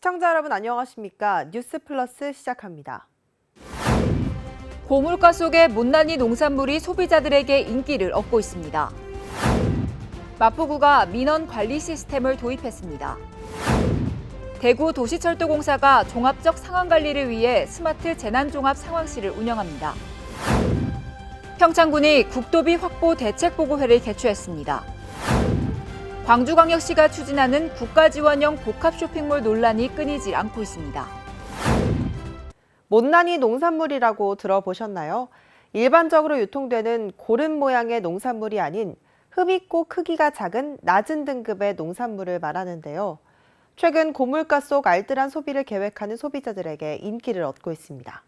시청자 여러분 안녕하십니까? 뉴스 플러스 시작합니다. 고물가 속에 못난이 농산물이 소비자들에게 인기를 얻고 있습니다. 마포구가 민원 관리 시스템을 도입했습니다. 대구 도시철도공사가 종합적 상황 관리를 위해 스마트 재난종합 상황실을 운영합니다. 평창군이 국도비 확보 대책보고회를 개최했습니다. 광주광역시가 추진하는 국가지원형 복합 쇼핑몰 논란이 끊이질 않고 있습니다. 못난이 농산물이라고 들어보셨나요? 일반적으로 유통되는 고른 모양의 농산물이 아닌 흡입고 크기가 작은 낮은 등급의 농산물을 말하는데요. 최근 고물가 속 알뜰한 소비를 계획하는 소비자들에게 인기를 얻고 있습니다.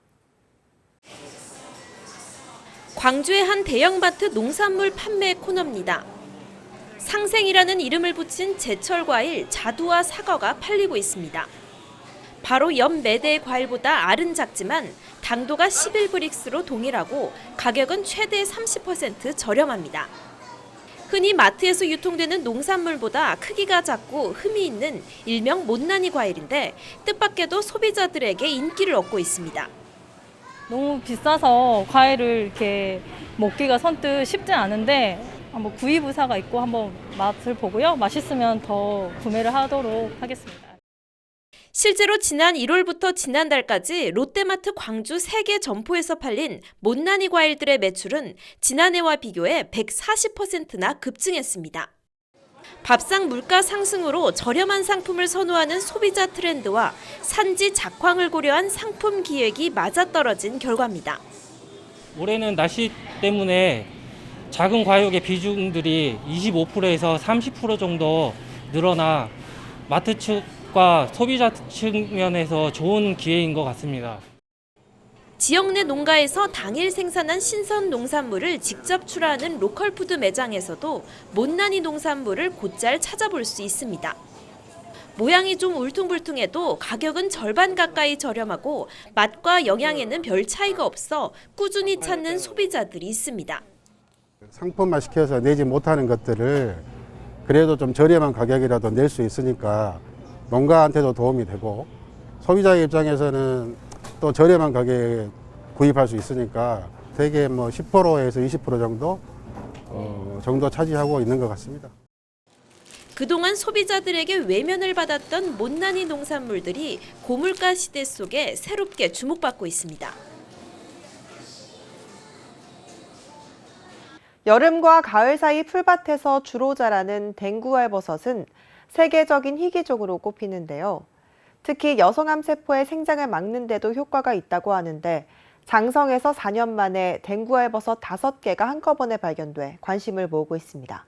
광주의 한 대형마트 농산물 판매 코너입니다. 상생이라는 이름을 붙인 제철 과일 자두와 사과가 팔리고 있습니다. 바로 옆 매대의 과일보다 알은 작지만 당도가 11브릭스로 동일하고 가격은 최대 30% 저렴합니다. 흔히 마트에서 유통되는 농산물보다 크기가 작고 흠이 있는 일명 못난이 과일인데 뜻밖에도 소비자들에게 인기를 얻고 있습니다. 너무 비싸서 과일을 이렇게 먹기가 선뜻 쉽지 않은데 한번 구입의사가 있고 한번 맛을 보고요. 맛있으면 더 구매를 하도록 하겠습니다. 실제로 지난 1월부터 지난달까지 롯데마트 광주 3개 점포에서 팔린 못난이 과일들의 매출은 지난해와 비교해 140%나 급증했습니다. 밥상 물가 상승으로 저렴한 상품을 선호하는 소비자 트렌드와 산지 작황을 고려한 상품 기획이 맞아떨어진 결과입니다. 올해는 날씨 때문에 작은 과육의 비중들이 25%에서 30% 정도 늘어나 마트 측과 소비자 측면에서 좋은 기회인 것 같습니다. 지역 내 농가에서 당일 생산한 신선 농산물을 직접 출하하는 로컬푸드 매장에서도 못난이 농산물을 곧잘 찾아볼 수 있습니다. 모양이 좀 울퉁불퉁해도 가격은 절반 가까이 저렴하고 맛과 영양에는 별 차이가 없어 꾸준히 찾는 소비자들이 있습니다. 상품화 시켜서 내지 못하는 것들을 그래도 좀 저렴한 가격이라도 낼 수 있으니까 농가한테도 도움이 되고 소비자의 입장에서는 또 저렴한 가격에 구입할 수 있으니까 대개 10%에서 20% 정도 차지하고 있는 것 같습니다. 그동안 소비자들에게 외면을 받았던 못난이 농산물들이 고물가 시대 속에 새롭게 주목받고 있습니다. 여름과 가을 사이 풀밭에서 주로 자라는 댕구알버섯은 세계적인 희귀종으로 꼽히는데요. 특히 여성암세포의 생장을 막는 데도 효과가 있다고 하는데 장성에서 4년 만에 댕구알버섯 5개가 한꺼번에 발견돼 관심을 모으고 있습니다.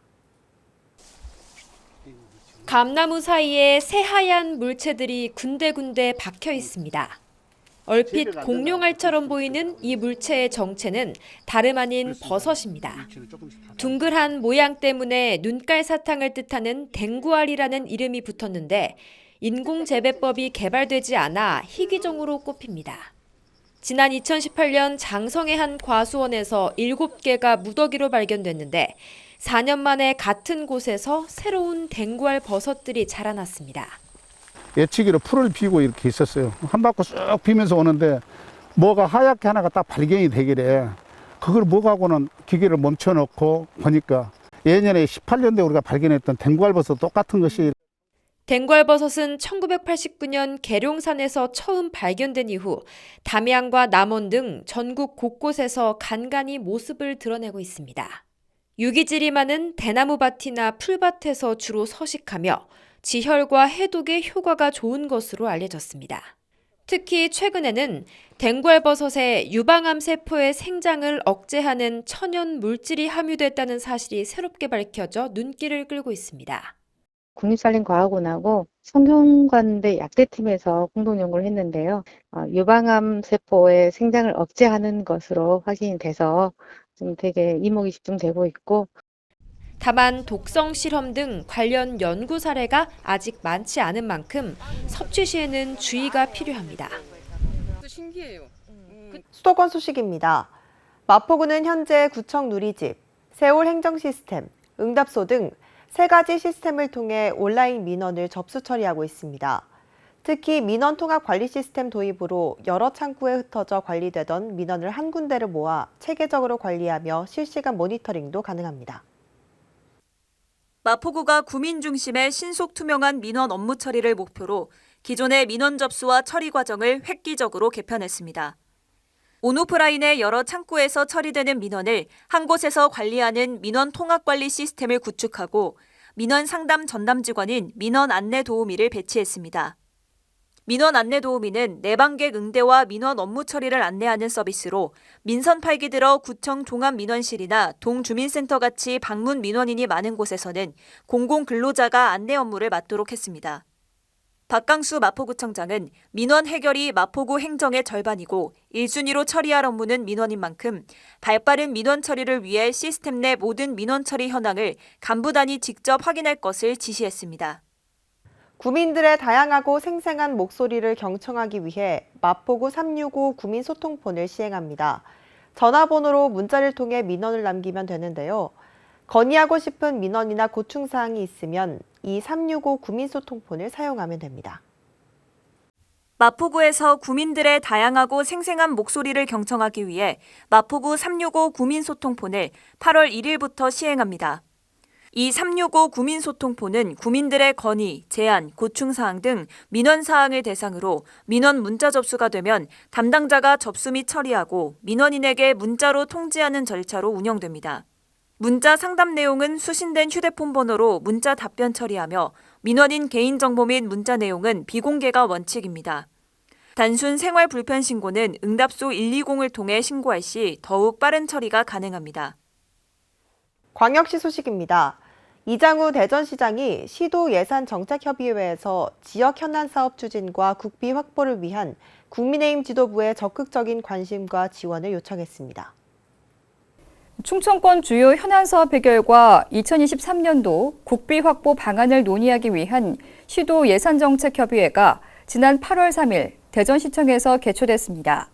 감나무 사이에 새하얀 물체들이 군데군데 박혀 있습니다. 얼핏 공룡알처럼 보이는 이 물체의 정체는 다름 아닌 버섯입니다. 둥글한 모양 때문에 눈깔 사탕을 뜻하는 댕구알이라는 이름이 붙었는데 인공재배법이 개발되지 않아 희귀종으로 꼽힙니다. 지난 2018년 장성의 한 과수원에서 7개가 무더기로 발견됐는데 4년 만에 같은 곳에서 새로운 댕구알 버섯들이 자라났습니다. 예치기로 풀을 비고 이렇게 있었어요. 한 바퀴 쭉 비면서 오는데 뭐가 하얗게 하나가 딱 발견이 되길래 그걸 뭐하고는 기계를 멈춰놓고 보니까 예년에 18년도에 우리가 발견했던 댕구알버섯 똑같은 것이. 댕구알버섯은 1989년 계룡산에서 처음 발견된 이후 담양과 남원 등 전국 곳곳에서 간간히 모습을 드러내고 있습니다. 유기질이 많은 대나무밭이나 풀밭에서 주로 서식하며 지혈과 해독에 효과가 좋은 것으로 알려졌습니다. 특히 최근에는 댕구알버섯에 유방암 세포의 생장을 억제하는 천연 물질이 함유됐다는 사실이 새롭게 밝혀져 눈길을 끌고 있습니다. 국립산림과학원하고 성균관대 약대팀에서 공동 연구를 했는데요. 유방암 세포의 생장을 억제하는 것으로 확인이 돼서 좀 되게 이목이 집중되고 있고, 다만 독성 실험 등 관련 연구 사례가 아직 많지 않은 만큼 섭취 시에는 주의가 필요합니다. 신기해요. 수도권 소식입니다. 마포구는 현재 구청 누리집, 세월 행정 시스템, 응답소 등 3가지 시스템을 통해 온라인 민원을 접수 처리하고 있습니다. 특히 민원 통합 관리 시스템 도입으로 여러 창구에 흩어져 관리되던 민원을 한 군데를 모아 체계적으로 관리하며 실시간 모니터링도 가능합니다. 마포구가 구민 중심의 신속 투명한 민원 업무 처리를 목표로 기존의 민원 접수와 처리 과정을 획기적으로 개편했습니다. 온오프라인의 여러 창구에서 처리되는 민원을 한 곳에서 관리하는 민원 통합 관리 시스템을 구축하고 민원 상담 전담 직원인 민원 안내 도우미를 배치했습니다. 민원 안내 도우미는 내방객 응대와 민원 업무 처리를 안내하는 서비스로 민선 8기 들어 구청 종합민원실이나 동주민센터 같이 방문 민원인이 많은 곳에서는 공공 근로자가 안내 업무를 맡도록 했습니다. 박강수 마포구청장은 민원 해결이 마포구 행정의 절반이고 1순위로 처리할 업무는 민원인 만큼 발빠른 민원 처리를 위해 시스템 내 모든 민원 처리 현황을 간부단이 직접 확인할 것을 지시했습니다. 구민들의 다양하고 생생한 목소리를 경청하기 위해 마포구 365 구민소통폰을 시행합니다. 전화번호로 문자를 통해 민원을 남기면 되는데요. 건의하고 싶은 민원이나 고충사항이 있으면 이 365 구민소통폰을 사용하면 됩니다. 마포구에서 구민들의 다양하고 생생한 목소리를 경청하기 위해 마포구 365 구민소통폰을 8월 1일부터 시행합니다. 이 365 구민소통폰은 구민들의 건의, 제안, 고충사항 등 민원사항을 대상으로 민원 문자 접수가 되면 담당자가 접수 및 처리하고 민원인에게 문자로 통지하는 절차로 운영됩니다. 문자 상담 내용은 수신된 휴대폰 번호로 문자 답변 처리하며 민원인 개인정보 및 문자 내용은 비공개가 원칙입니다. 단순 생활 불편 신고는 응답소 120을 통해 신고할 시 더욱 빠른 처리가 가능합니다. 광역시 소식입니다. 이장우 대전시장이 시도 예산정책협의회에서 지역 현안 사업 추진과 국비 확보를 위한 국민의힘 지도부의 적극적인 관심과 지원을 요청했습니다. 충청권 주요 현안 사업 해결과 2023년도 국비 확보 방안을 논의하기 위한 시도 예산정책협의회가 지난 8월 3일 대전시청에서 개최됐습니다.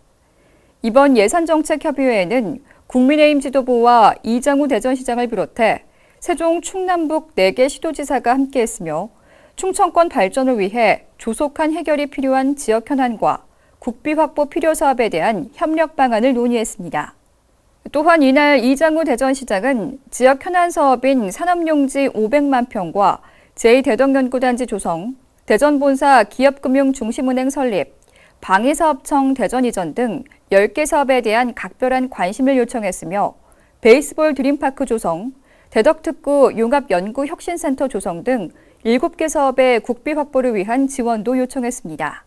이번 예산정책협의회에는 국민의힘 지도부와 이장우 대전시장을 비롯해 세종, 충남북 4개 시도지사가 함께했으며 충청권 발전을 위해 조속한 해결이 필요한 지역 현안과 국비 확보 필요 사업에 대한 협력 방안을 논의했습니다. 또한 이날 이장우 대전시장은 지역 현안 사업인 산업용지 500만 평과 제2대덕연구단지 조성, 대전본사 기업금융중심은행 설립, 방위사업청 대전 이전 등 10개 사업에 대한 각별한 관심을 요청했으며 베이스볼 드림파크 조성, 대덕특구 융합연구혁신센터 조성 등 7개 사업의 국비 확보를 위한 지원도 요청했습니다.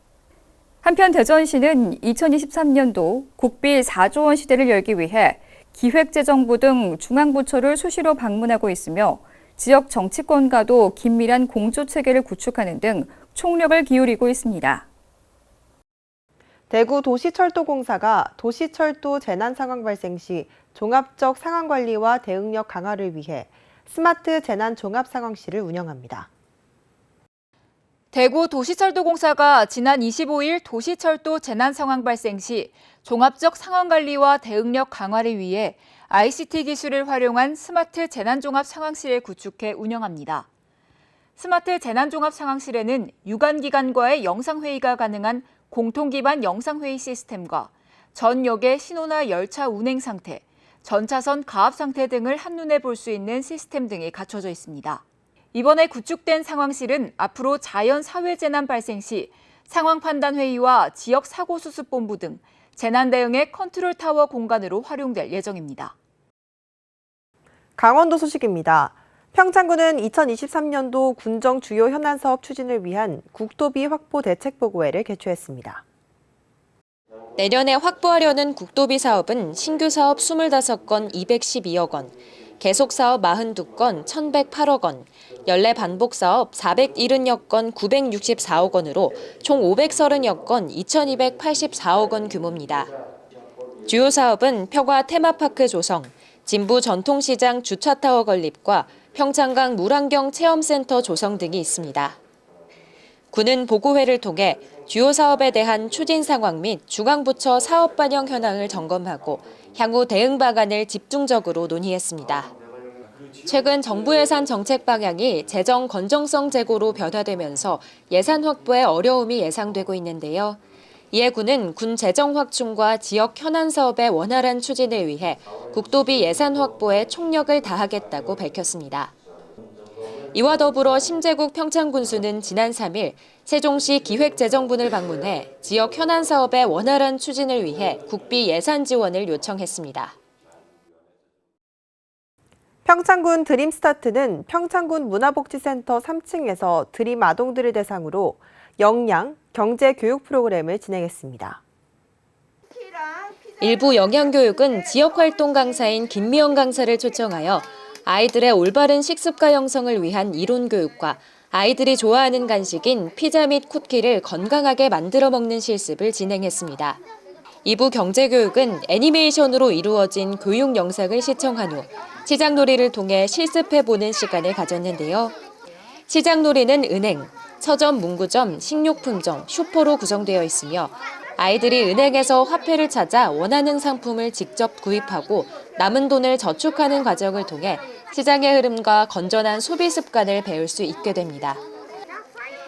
한편 대전시는 2023년도 국비 4조 원 시대를 열기 위해 기획재정부 등 중앙부처를 수시로 방문하고 있으며 지역 정치권과도 긴밀한 공조체계를 구축하는 등 총력을 기울이고 있습니다. 대구 도시철도공사가 도시철도 재난 상황 발생 시 종합적 상황 관리와 대응력 강화를 위해 스마트 재난 종합 상황실을 운영합니다. 대구 도시철도공사가 지난 25일 도시철도 재난 상황 발생 시 종합적 상황 관리와 대응력 강화를 위해 ICT 기술을 활용한 스마트 재난 종합 상황실을 구축해 운영합니다. 스마트 재난 종합 상황실에는 유관기관과의 영상회의가 가능한 공통기반 영상회의 시스템과 전 역의 신호나 열차 운행 상태, 전차선 가압 상태 등을 한눈에 볼 수 있는 시스템 등이 갖춰져 있습니다. 이번에 구축된 상황실은 앞으로 자연 사회재난 발생 시 상황 판단 회의와 지역 사고 수습본부 등 재난 대응의 컨트롤 타워 공간으로 활용될 예정입니다. 강원도 소식입니다. 평창군은 2023년도 군정 주요 현안 사업 추진을 위한 국도비 확보 대책 보고회를 개최했습니다. 내년에 확보하려는 국도비 사업은 신규 사업 25건 212억 원, 계속 사업 42건 1,108억 원, 연례 반복 사업 470여 건 964억 원으로 총 530여 건 2,284억 원 규모입니다. 주요 사업은 평화 테마파크 조성, 진부 전통시장 주차타워 건립과 평창강 물안경 체험센터 조성 등이 있습니다. 군은 보고회를 통해 주요 사업에 대한 추진 상황 및 중앙부처 사업 반영 현황을 점검하고 향후 대응 방안을 집중적으로 논의했습니다. 최근 정부 예산 정책 방향이 재정 건정성 제고로 변화되면서 예산 확보에 어려움이 예상되고 있는데요. 이에 군은 군 재정 확충과 지역 현안 사업의 원활한 추진을 위해 국도비 예산 확보에 총력을 다하겠다고 밝혔습니다. 이와 더불어 심재국 평창군수는 지난 3일 세종시 기획재정분을 방문해 지역 현안 사업의 원활한 추진을 위해 국비 예산 지원을 요청했습니다. 평창군 드림스타트는 평창군 문화복지센터 3층에서 드림 아동들을 대상으로 영양, 경제 교육 프로그램을 진행했습니다. 일부 영양교육은 지역활동 강사인 김미영 강사를 초청하여 아이들의 올바른 식습관 형성을 위한 이론 교육과 아이들이 좋아하는 간식인 피자 및 쿠키를 건강하게 만들어 먹는 실습을 진행했습니다. 2부 경제교육은 애니메이션으로 이루어진 교육 영상을 시청한 후 시장놀이를 통해 실습해보는 시간을 가졌는데요. 시장놀이는 은행, 서점, 문구점, 식료품점, 슈퍼로 구성되어 있으며 아이들이 은행에서 화폐를 찾아 원하는 상품을 직접 구입하고 남은 돈을 저축하는 과정을 통해 시장의 흐름과 건전한 소비 습관을 배울 수 있게 됩니다.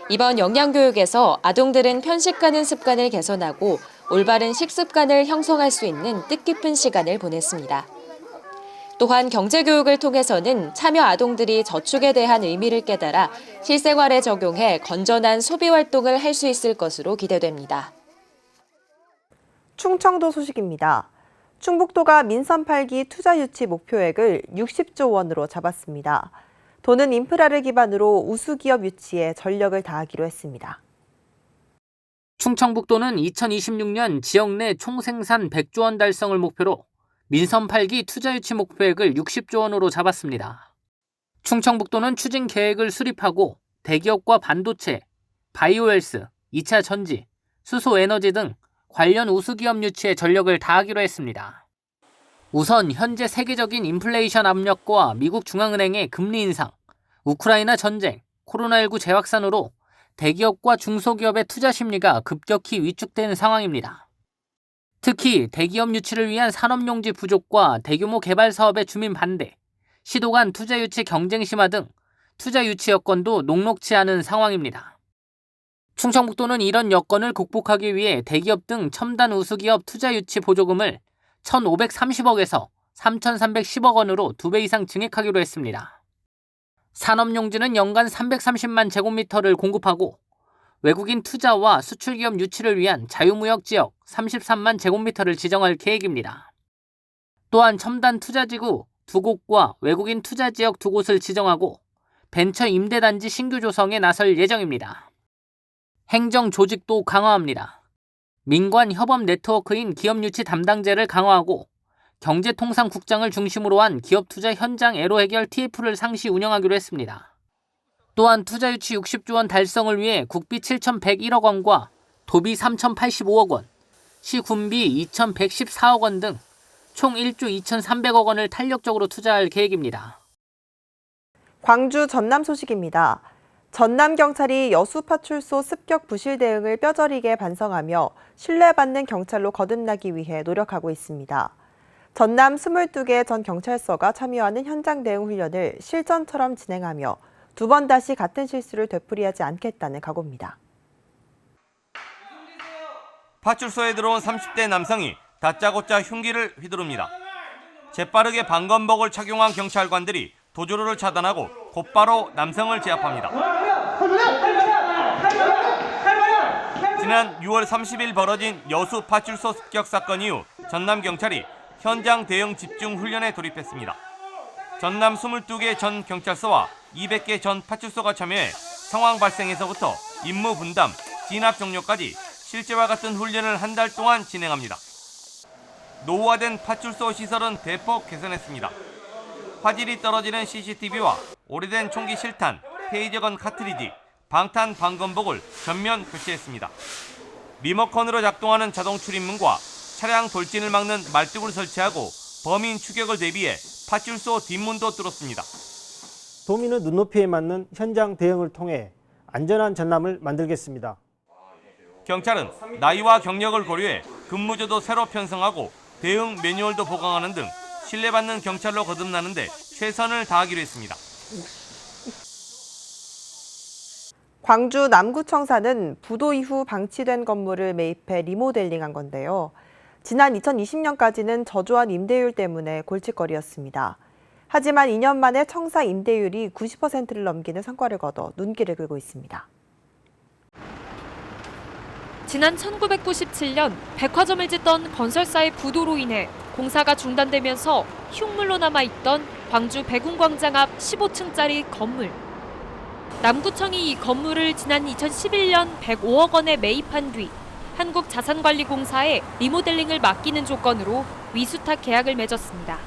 이번 영양교육에서 아동들은 편식하는 습관을 개선하고 올바른 식습관을 형성할 수 있는 뜻깊은 시간을 보냈습니다. 또한 경제교육을 통해서는 참여 아동들이 저축에 대한 의미를 깨달아 실생활에 적용해 건전한 소비 활동을 할 수 있을 것으로 기대됩니다. 충청도 소식입니다. 충북도가 민선 8기 투자 유치 목표액을 60조 원으로 잡았습니다. 도는 인프라를 기반으로 우수기업 유치에 전력을 다하기로 했습니다. 충청북도는 2026년 지역 내 총생산 100조 원 달성을 목표로 민선 8기 투자 유치 목표액을 60조 원으로 잡았습니다. 충청북도는 추진 계획을 수립하고 대기업과 반도체, 바이오헬스, 2차 전지, 수소에너지 등 관련 우수기업 유치에 전력을 다하기로 했습니다. 우선 현재 세계적인 인플레이션 압력과 미국 중앙은행의 금리 인상, 우크라이나 전쟁, 코로나19 재확산으로 대기업과 중소기업의 투자 심리가 급격히 위축된 상황입니다. 특히 대기업 유치를 위한 산업용지 부족과 대규모 개발 사업의 주민 반대, 시도 간 투자 유치 경쟁 심화 등 투자 유치 여건도 녹록지 않은 상황입니다. 충청북도는 이런 여건을 극복하기 위해 대기업 등 첨단 우수기업 투자 유치 보조금을 1,530억에서 3,310억 원으로 2배 이상 증액하기로 했습니다. 산업용지는 연간 330만 제곱미터를 공급하고 외국인 투자와 수출기업 유치를 위한 자유무역 지역 33만 제곱미터를 지정할 계획입니다. 또한 첨단 투자지구 2곳과 외국인 투자지역 2곳을 지정하고 벤처 임대단지 신규 조성에 나설 예정입니다. 행정 조직도 강화합니다. 민관 협업 네트워크인 기업유치 담당제를 강화하고 경제통상국장을 중심으로 한 기업투자 현장 애로 해결 TF를 상시 운영하기로 했습니다. 또한 투자유치 60조 원 달성을 위해 국비 7,101억 원과 도비 3,085억 원, 시군비 2,114억 원 등 총 1조 2,300억 원을 탄력적으로 투자할 계획입니다. 광주 전남 소식입니다. 전남경찰이 여수파출소 습격 부실 대응을 뼈저리게 반성하며 신뢰받는 경찰로 거듭나기 위해 노력하고 있습니다. 전남 22개 전 경찰서가 참여하는 현장 대응 훈련을 실전처럼 진행하며 2번 다시 같은 실수를 되풀이하지 않겠다는 각오입니다. 파출소에 들어온 30대 남성이 다짜고짜 흉기를 휘두릅니다. 재빠르게 방검복을 착용한 경찰관들이 도주로를 차단하고 곧바로 남성을 제압합니다. 지난 6월 30일 벌어진 여수 파출소 습격 사건 이후 전남경찰이 현장 대응 집중 훈련에 돌입했습니다. 전남 22개 전 경찰서와 200개 전 파출소가 참여해 상황 발생에서부터 임무 분담, 진압 종료까지 실제와 같은 훈련을 한 달 동안 진행합니다. 노후화된 파출소 시설은 대폭 개선했습니다. 화질이 떨어지는 CCTV와 오래된 총기 실탄, 테이저건 카트리지, 방탄 방검복을 전면 교체했습니다. 리모컨으로 작동하는 자동 출입문과 차량 돌진을 막는 말뚝을 설치하고 범인 추격을 대비해 파출소 뒷문도 뚫었습니다. 도민의 눈높이에 맞는 현장 대응을 통해 안전한 전남을 만들겠습니다. 경찰은 나이와 경력을 고려해 근무조도 새로 편성하고 대응 매뉴얼도 보강하는 등 신뢰받는 경찰로 거듭나는데 최선을 다하기로 했습니다. 광주 남구청사는 부도 이후 방치된 건물을 매입해 리모델링한 건데요. 지난 2020년까지는 저조한 임대율 때문에 골칫거리였습니다. 하지만 2년 만에 청사 임대율이 90%를 넘기는 성과를 거둬 눈길을 끌고 있습니다. 지난 1997년 백화점을 짓던 건설사의 부도로 인해 공사가 중단되면서 흉물로 남아있던 광주 백운광장 앞 15층짜리 건물. 남구청이 이 건물을 지난 2011년 105억 원에 매입한 뒤 한국자산관리공사에 리모델링을 맡기는 조건으로 위수탁 계약을 맺었습니다.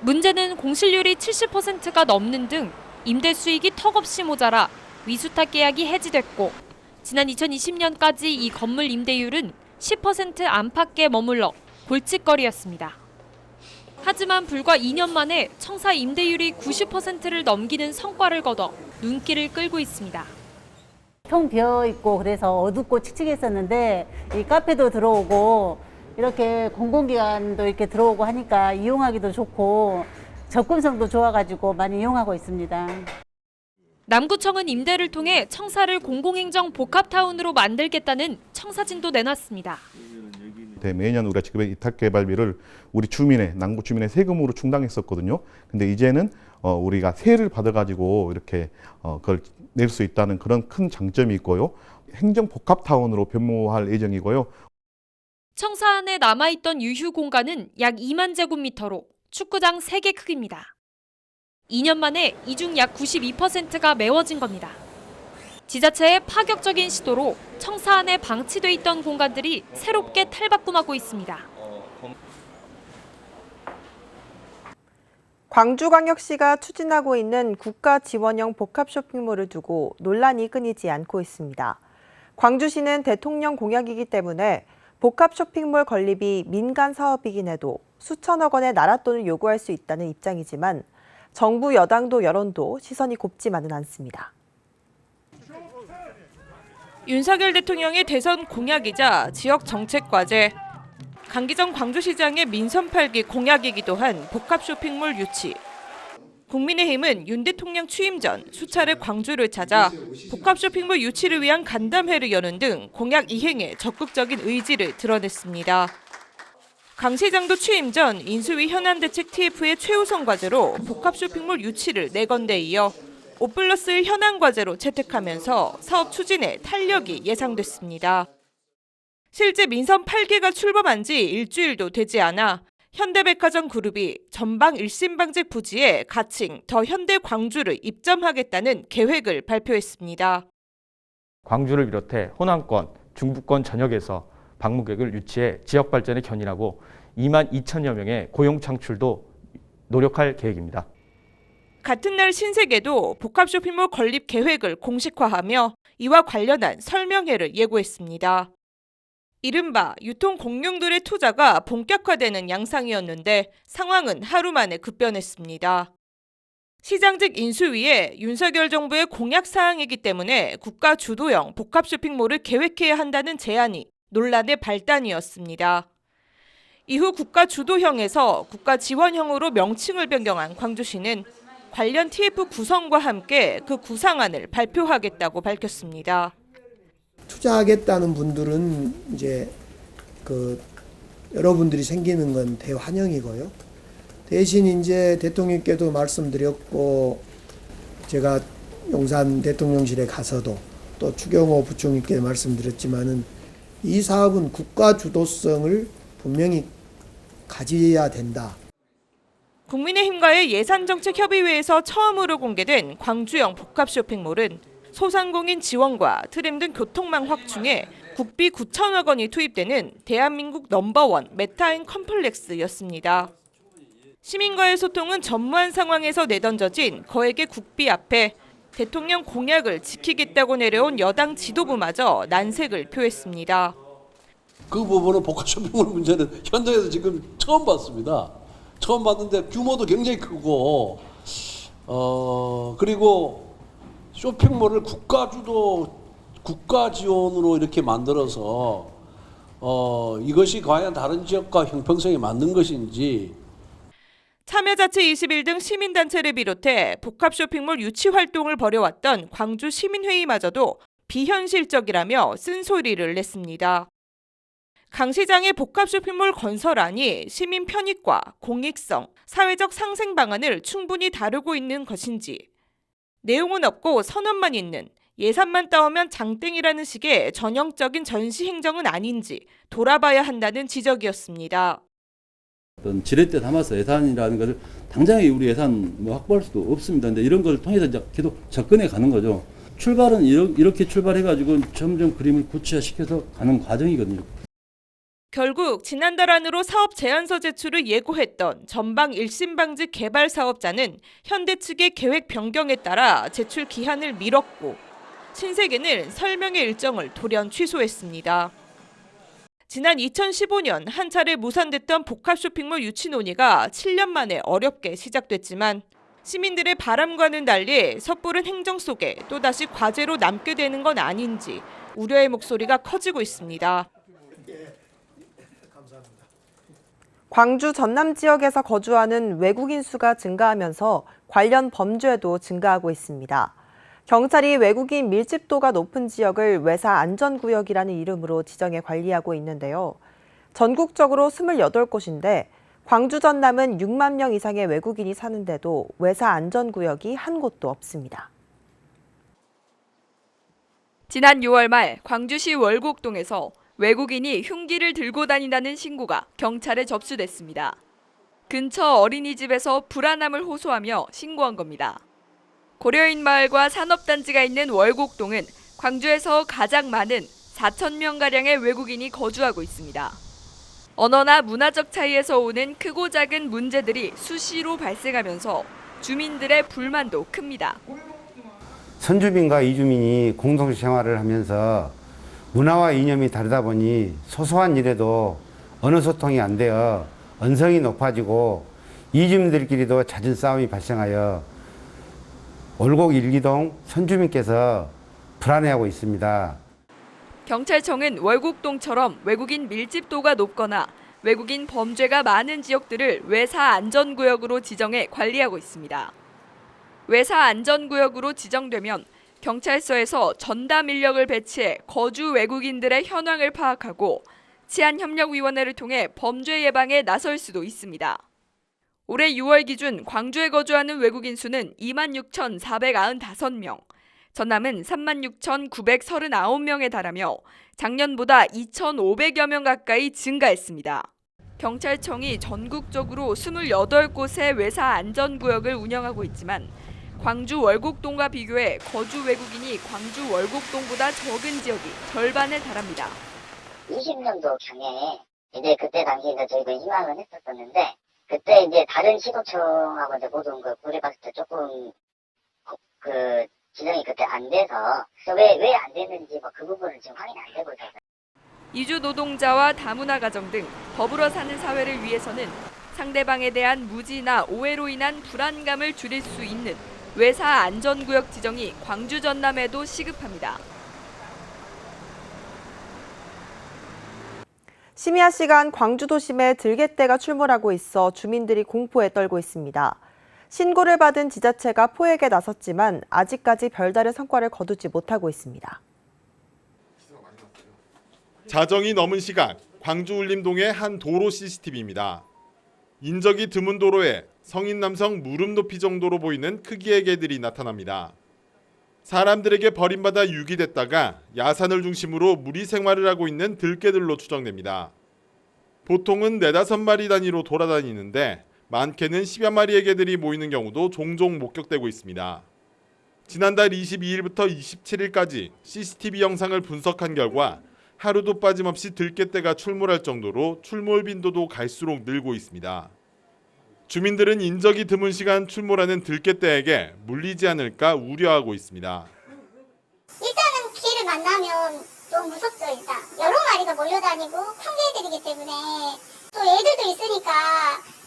문제는 공실률이 70%가 넘는 등 임대 수익이 턱없이 모자라 위수탁 계약이 해지됐고 지난 2020년까지 이 건물 임대율은 10% 안팎에 머물러 골칫거리였습니다. 하지만 불과 2년 만에 청사 임대율이 90%를 넘기는 성과를 거둬 눈길을 끌고 있습니다. 텅 비어 있고 그래서 어둡고 칙칙했었는데 이 카페도 들어오고 이렇게 공공기관도 이렇게 들어오고 하니까 이용하기도 좋고 접근성도 좋아가지고 많이 이용하고 있습니다. 남구청은 임대를 통해 청사를 공공행정 복합타운으로 만들겠다는 청사진도 내놨습니다. 매년 우리가 지금 이탁 개발비를 우리 주민의 남구 주민의 세금으로 충당했었거든요. 근데 이제는 우리가 세를 받아가지고 이렇게 그걸 낼 수 있다는 그런 큰 장점이 있고요. 행정 복합타운으로 변모할 예정이고요. 청사 안에 남아있던 유휴 공간은 약 2만 제곱미터로 축구장 3개 크기입니다. 2년 만에 이 중 약 92%가 메워진 겁니다. 지자체의 파격적인 시도로 청사 안에 방치돼 있던 공간들이 새롭게 탈바꿈하고 있습니다. 광주광역시가 추진하고 있는 국가 지원형 복합 쇼핑몰을 두고 논란이 끊이지 않고 있습니다. 광주시는 대통령 공약이기 때문에 복합 쇼핑몰 건립이 민간 사업이긴 해도 수천억 원의 나랏돈을 요구할 수 있다는 입장이지만 정부 여당도 여론도 시선이 곱지만은 않습니다. 윤석열 대통령의 대선 공약이자 지역 정책 과제, 강기정 광주시장의 민선 8기 공약이기도 한 복합 쇼핑몰 유치. 국민의힘은 윤 대통령 취임 전 수차례 광주를 찾아 복합 쇼핑몰 유치를 위한 간담회를 여는 등 공약 이행에 적극적인 의지를 드러냈습니다. 강 시장도 취임 전 인수위 현안대책 TF의 최우선 과제로 복합 쇼핑몰 유치를 내건데 이어 5+1 현안 과제로 채택하면서 사업 추진에 탄력이 예상됐습니다. 실제 민선 8기가 출범한 지 일주일도 되지 않아 현대백화점 그룹이 전방 일심방직 부지에 가칭 더 현대 광주를 입점하겠다는 계획을 발표했습니다. 광주를 비롯해 호남권, 중부권 전역에서 방문객을 유치해 지역 발전에 견인하고 2만 2천여 명의 고용 창출도 노력할 계획입니다. 같은 날 신세계도 복합 쇼핑몰 건립 계획을 공식화하며 이와 관련한 설명회를 예고했습니다. 이른바 유통 공룡들의 투자가 본격화되는 양상이었는데 상황은 하루 만에 급변했습니다. 시장직 인수위에 윤석열 정부의 공약 사항이기 때문에 국가 주도형 복합 쇼핑몰을 계획해야 한다는 제안이 논란의 발단이었습니다. 이후 국가 주도형에서 국가 지원형으로 명칭을 변경한 광주시는 관련 TF 구성과 함께 그 구상안을 발표하겠다고 밝혔습니다. 투자하겠다는 분들은 이제 여러분들이 생기는 건 대환영이고요. 대신 이제 대통령께도 말씀드렸고 제가 용산 대통령실에 가서도 또 추경호 부총리께 말씀드렸지만은 이 사업은 국가 주도성을 분명히 가져야 된다. 국민의힘과의 예산정책협의회에서 처음으로 공개된 광주형 복합 쇼핑몰은 소상공인 지원과 트램 등 교통망 확충에 국비 9천억 원이 투입되는 대한민국 넘버원 메타인 컴플렉스였습니다. 시민과의 소통은 전무한 상황에서 내던져진 거액의 국비 앞에 대통령 공약을 지키겠다고 내려온 여당 지도부마저 난색을 표했습니다. 그 부분은 복합 쇼핑몰 문제는 현장에서 지금 처음 봤습니다. 처음 봤는데 규모도 굉장히 크고 그리고 쇼핑몰을 국가 지원으로 이렇게 만들어서 이것이 과연 다른 지역과 형평성에 맞는 것인지. 참여자치 21 등 시민단체를 비롯해 복합쇼핑몰 유치 활동을 벌여왔던 광주 시민회의마저도 비현실적이라며 쓴소리를 냈습니다. 강 시장의 복합쇼핑몰 건설안이 시민 편익과 공익성, 사회적 상생 방안을 충분히 다루고 있는 것인지, 내용은 없고 선언만 있는, 예산만 따오면 장땡이라는 식의 전형적인 전시 행정은 아닌지 돌아봐야 한다는 지적이었습니다. 어떤 지렛대 담아서 예산이라는 것을 당장에 우리 예산 확보할 수도 없습니다. 근데 이런 걸 통해서 이제 계속 접근해 가는 거죠. 출발은 이렇게 출발해가지고 점점 그림을 구체화시켜서 가는 과정이거든요. 결국 지난달 안으로 사업 제안서 제출을 예고했던 전방 일심방지 개발 사업자는 현대 측의 계획 변경에 따라 제출 기한을 미뤘고 신세계는 설명의 일정을 돌연 취소했습니다. 지난 2015년 한 차례 무산됐던 복합쇼핑몰 유치 논의가 7년 만에 어렵게 시작됐지만 시민들의 바람과는 달리 섣부른 행정 속에 또다시 과제로 남게 되는 건 아닌지 우려의 목소리가 커지고 있습니다. 광주 전남 지역에서 거주하는 외국인 수가 증가하면서 관련 범죄도 증가하고 있습니다. 경찰이 외국인 밀집도가 높은 지역을 외사 안전구역이라는 이름으로 지정해 관리하고 있는데요. 전국적으로 28곳인데 광주 전남은 6만 명 이상의 외국인이 사는데도 외사 안전구역이 한 곳도 없습니다. 지난 6월 말 광주시 월곡동에서 외국인이 흉기를 들고 다닌다는 신고가 경찰에 접수됐습니다. 근처 어린이집에서 불안함을 호소하며 신고한 겁니다. 고려인 마을과 산업단지가 있는 월곡동은 광주에서 가장 많은 4,000명가량의 외국인이 거주하고 있습니다. 언어나 문화적 차이에서 오는 크고 작은 문제들이 수시로 발생하면서 주민들의 불만도 큽니다. 선주민과 이주민이 공동 생활을 하면서 문화와 이념이 다르다 보니 소소한 일에도 언어 소통이 안 되어 언성이 높아지고 이주민들끼리도 잦은 싸움이 발생하여 월곡 1기동 선주민께서 불안해하고 있습니다. 경찰청은 월곡동처럼 외국인 밀집도가 높거나 외국인 범죄가 많은 지역들을 외사 안전구역으로 지정해 관리하고 있습니다. 외사 안전구역으로 지정되면 경찰서에서 전담 인력을 배치해 거주 외국인들의 현황을 파악하고 치안협력위원회를 통해 범죄 예방에 나설 수도 있습니다. 올해 6월 기준 광주에 거주하는 외국인 수는 26,495명, 전남은 36,939명에 달하며 작년보다 2,500여 명 가까이 증가했습니다. 경찰청이 전국적으로 28곳의 외사 안전구역을 운영하고 있지만 광주 월곡동과 비교해 거주 외국인이 광주 월곡동보다 적은 지역이 절반에 달합니다. 20년도 경에 이제 그때 당시에 이제 저희도 희망을 했었었는데 그때 이제 다른 시도청하고 이제 모든 거 고려봤을 때 조금 그 지정이 그때 안 돼서 왜 안 됐는지 뭐 그 부분은 지금 확인이 안 되고 있어요. 이주 노동자와 다문화 가정 등 더불어 사는 사회를 위해서는 상대방에 대한 무지나 오해로 인한 불안감을 줄일 수 있는 외사 안전구역 지정이 광주 전남에도 시급합니다. 심야 시간 광주 도심에 들개떼가 출몰하고 있어 주민들이 공포에 떨고 있습니다. 신고를 받은 지자체가 포획에 나섰지만 아직까지 별다른 성과를 거두지 못하고 있습니다. 자정이 넘은 시각 광주 울림동의 한 도로 CCTV입니다. 인적이 드문 도로에 성인 남성 무릎 높이 정도로 보이는 크기의 개들이 나타납니다. 사람들에게 버림받아 유기됐다가 야산을 중심으로 무리 생활을 하고 있는 들개들로 추정됩니다. 보통은 4-5마리 단위로 돌아다니는데 많게는 10여 마리의 개들이 모이는 경우도 종종 목격되고 있습니다. 지난달 22일부터 27일까지 CCTV 영상을 분석한 결과 하루도 빠짐없이 들개떼가 출몰할 정도로 출몰 빈도도 갈수록 늘고 있습니다. 주민들은 인적이 드문 시간 출몰하는 들개떼에게 물리지 않을까 우려하고 있습니다. 일단은 개를 만나면 좀 무섭죠. 일단 여러 마리가 몰려다니고 큰 개들이기 때문에 또 애들도 있으니까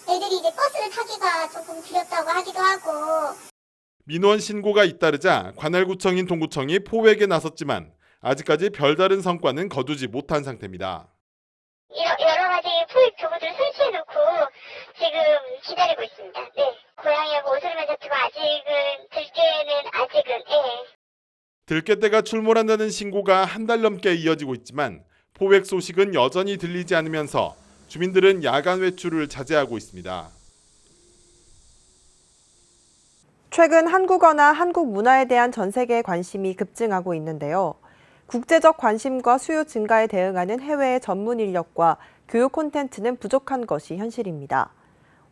애들이 이제 버스를 타기가 조금 두렵다고 하기도 하고. 민원 신고가 잇따르자 관할구청인 동구청이 포획에 나섰지만 아직까지 별다른 성과는 거두지 못한 상태입니다. 여러 가지 포획 도구들을 설치해놓고 지금 기다리고 있습니다. 네. 고양이하고 오소리만 잡히고 아직은 들깨떼가 출몰한다는 신고가 한 달 넘게 이어지고 있지만 포획 소식은 여전히 들리지 않으면서 주민들은 야간 외출을 자제하고 있습니다. 최근 한국어나 한국 문화에 대한 전 세계의 관심이 급증하고 있는데요. 국제적 관심과 수요 증가에 대응하는 해외의 전문 인력과 교육 콘텐츠는 부족한 것이 현실입니다.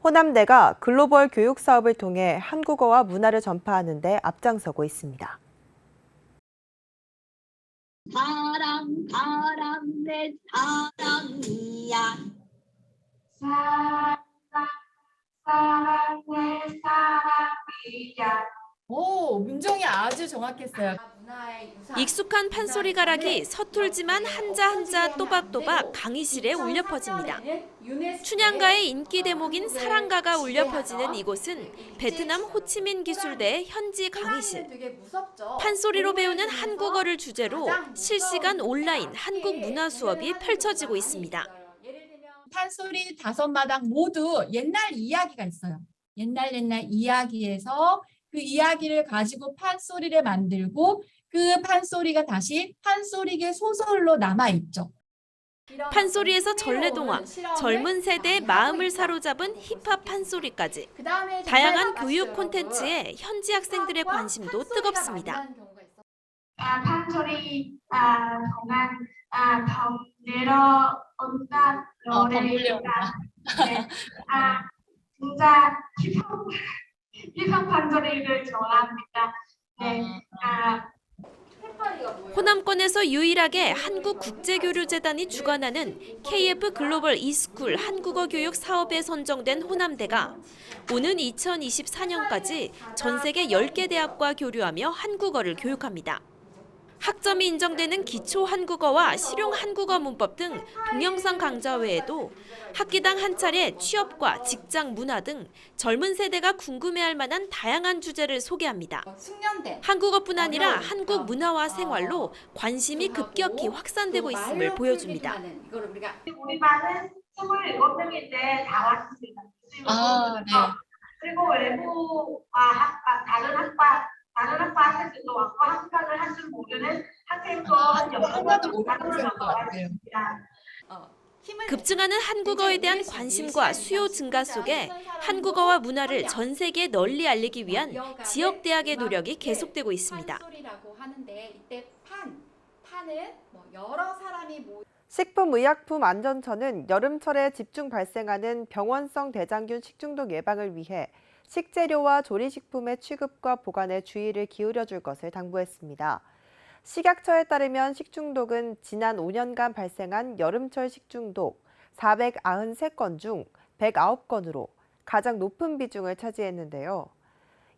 호남대가 글로벌 교육 사업을 통해 한국어와 문화를 전파하는 데 앞장서고 있습니다. 사랑 내 사랑이야. 사랑 내 사랑이야. 오, 문정이 아주 정확했어요. 익숙한 판소리 가락이 서툴지만 한자 한자 또박또박 강의실에 울려 퍼집니다. 춘향가의 인기 대목인 사랑가가 울려 퍼지는 이곳은 베트남 호치민 기술대의 현지 강의실. 판소리로 배우는 한국어를 주제로 실시간 온라인 한국 문화 수업이 펼쳐지고 있습니다. 판소리 5마당 모두 옛날 이야기가 있어요. 옛날 이야기에서 그 이야기를 가지고 판소리를 만들고 그 판소리가 다시 판소리계 소설로 남아있죠. 판소리에서 전래동화, 젊은 세대의 마음을 사로잡은 힙합 판소리까지 다양한 교육 콘텐츠에 현지 학생들의 관심도 뜨겁습니다. 판소리 동안 더 내려온다 노래가 진짜 힙합 판소리를 좋아합니다. 네. 호남권에서 유일하게 한국국제교류재단이 주관하는 KF 글로벌 e스쿨 한국어 교육 사업에 선정된 호남대가 오는 2024년까지 전 세계 10개 대학과 교류하며 한국어를 교육합니다. 학점이 인정되는 기초 한국어와 실용 한국어 문법 등 동영상 강좌 외에도 학기당 한 차례 취업과 직장 문화 등 젊은 세대가 궁금해할 만한 다양한 주제를 소개합니다. 한국어뿐 아니라 한국 문화와 생활로 관심이 급격히 확산되고 있음을 보여줍니다. 우리 반은 27명인데 다 왔습니다. 그리고 외부와 다른 학과 학생들도 왔고 한국어를 할 줄 모르는 학생도 한 6명 왔습니다. 급증하는 한국어에 대한 관심과 수요 증가 속에 한국어와 문화를 전 세계에 널리 알리기 위한 지역 대학의 노력이 계속되고 있습니다. 식품의약품안전처는 여름철에 집중 발생하는 병원성 대장균 식중독 예방을 위해 식재료와 조리식품의 취급과 보관에 주의를 기울여 줄 것을 당부했습니다. 식약처에 따르면 식중독은 지난 5년간 발생한 여름철 식중독 493건 중 109건으로 가장 높은 비중을 차지했는데요.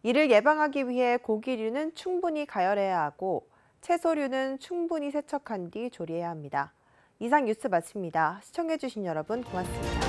이를 예방하기 위해 고기류는 충분히 가열해야 하고 채소류는 충분히 세척한 뒤 조리해야 합니다. 이상 뉴스 마칩니다. 시청해주신 여러분 고맙습니다.